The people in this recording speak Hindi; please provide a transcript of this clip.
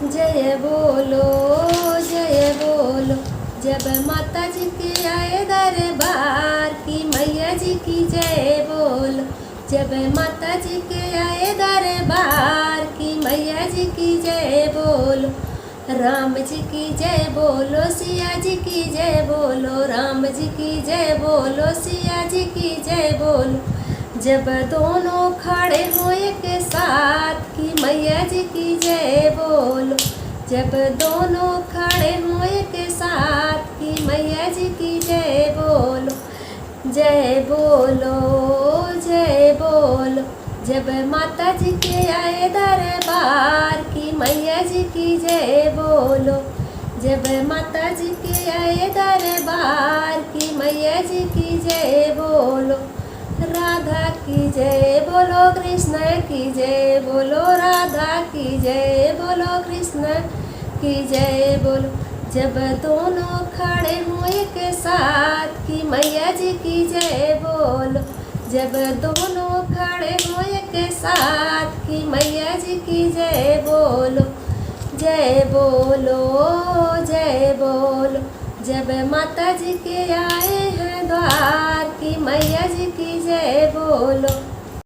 जय बोलो जय बोलो, जब माता जी के आए दरबार की मैया जी की जय बोलो। जब माता जी के आए दरबार की मैया जी की जय बोलो। राम जी की जय बोलो, सिया जी की जय बोलो, राम जी की जय बोलो, सिया जी की जय बोलो। जब दोनों खड़े हो एक साथ की मैया जी की जय बोलो। जब दोनों खड़े हो एक साथ की मैया जी की जय बोलो। जय बोलो जय बोलो, जब माता जी के आए दरबार की मैया जी की जय बोलो। जब माता जी के आए दरबार की मैया जी की जय बोलो। राधा की जय बोलो, कृष्ण की जय बोलो, राधा की जय बोलो, कृष्ण की जय बोलो। जब दोनों खड़े हो एक साथ की मैया जी की जय बोलो। जब दोनों खड़े हो एक साथ की मैया जी की जय बोलो। जय बोलो जय बोलो, जब माता जी के आए हैं द्वार की मैया जी की जय बोलो।